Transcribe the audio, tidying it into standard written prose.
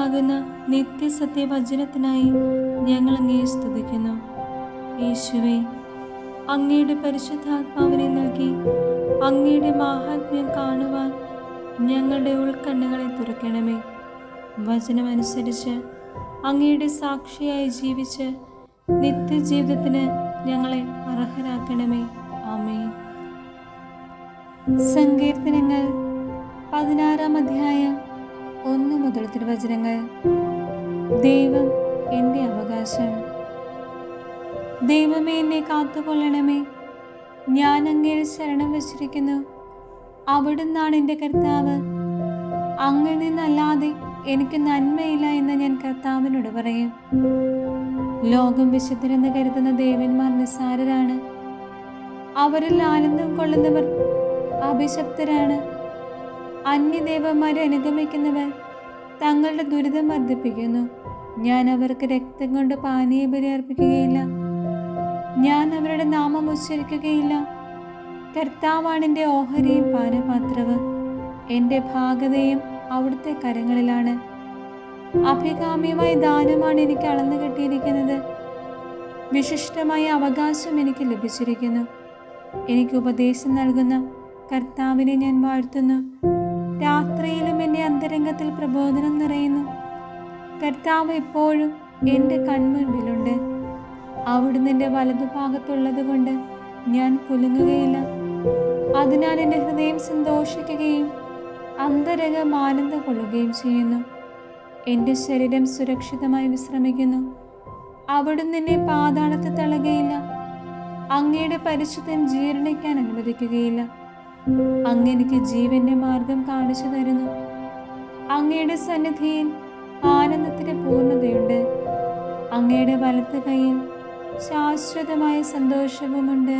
ജീവനാകുന്ന നിത്യസത്യവചനത്തിനായി ഞങ്ങൾ അങ്ങയെ സ്തുതിക്കുന്നു. യേശുവേ, അങ്ങയുടെ പരിശുദ്ധാത്മാവിനെ നൽകി അങ്ങയുടെ മാഹാത്മ്യം കാണുവാൻ ഞങ്ങളുടെ ഉൾക്കണ്ണുകളെ തുറക്കണമേ. വചനമനുസരിച്ച് അങ്ങയുടെ സാക്ഷിയായി ജീവിച്ച് നിത്യജീവിതത്തിന് ഞങ്ങളെ അർഹരാക്കണമേ. ആമേൻ. സങ്കീർത്തനങ്ങൾ 16-ാം അധ്യായം 1 മുതൽ തിരുവചനങ്ങൾ. ദൈവം എൻ്റെ അവകാശം. ദൈവമേ, എന്നെ കാത്തുകൊള്ളണമേ. ഞാൻ അങ്ങയിൽ ശരണം വച്ചിരിക്കുന്നു. അവിടുന്നാണ് എൻ്റെ കർത്താവ്. അങ്ങിൽ നിന്നല്ലാതെ എനിക്ക് നന്മയില്ല എന്ന് ഞാൻ കർത്താവിനോട് പറയും. ലോകം വിശുദ്ധരെന്ന് കരുതുന്ന ദേവന്മാർ നിസ്സാരരാണ്. അവരിൽ ആനന്ദം കൊള്ളുന്നവർ അഭിശപ്തരാണ്. അന്യദേവന്മാരെ അനുഗമിക്കുന്നവർ തങ്ങളുടെ ദുരിതം വർദ്ധിപ്പിക്കുന്നു. ഞാൻ അവർക്ക് രക്തം കൊണ്ട് പാനീയബലി അർപ്പിക്കുകയില്ല. ഞാൻ അവരുടെ നാമം ഉച്ചരിക്കുകയില്ല. കർത്താവാണ് എൻ്റെ ഓഹരിയും പാനപാത്രവും. എൻ്റെ ഭാഗതയും അവിടുത്തെ കരങ്ങളിലാണ്. അഭികാമ്യമായ ദാനമാണ് എനിക്ക് അളന്നു കെട്ടിയിരിക്കുന്നത്. വിശിഷ്ടമായ അവകാശം എനിക്ക് ലഭിച്ചിരിക്കുന്നു. എനിക്ക് ഉപദേശം നൽകുന്ന കർത്താവിനെ ഞാൻ വാഴ്ത്തുന്നു. രാത്രിയിലും എൻ്റെ അന്തരംഗത്തിൽ പ്രബോധനം നിറയുന്നു. കർത്താവ് എപ്പോഴും എൻ്റെ കൺമുൻപിലുണ്ട്. അവിടുന്ന് എൻ്റെ വലതുഭാഗത്തുള്ളത് കൊണ്ട് ഞാൻ കുലുങ്ങുകയില്ല. അതിനാൽ എൻ്റെ ഹൃദയം സന്തോഷിക്കുകയും അന്തരംഗം ആനന്ദം കൊള്ളുകയും ചെയ്യുന്നു. എൻ്റെ ശരീരം സുരക്ഷിതമായി വിശ്രമിക്കുന്നു. അവിടുന്ന് എന്നെ പാതാളത്തിൽ തള്ളുകയില്ല. അങ്ങയുടെ പരിശുദ്ധൻ ജീർണിക്കാൻ അനുവദിക്കുകയില്ല. അങ്ങ് എനിക്ക് ജീവന്റെ മാർഗം കാണിച്ചു തരുന്നു. അങ്ങയുടെ സന്നിധിയിൽ ആനന്ദത്തിന്റെ പൂർണ്ണതയുണ്ട്. അങ്ങയുടെ വലത്ത് കൈയിൽ ശാശ്വതമായ സന്തോഷവുമുണ്ട്.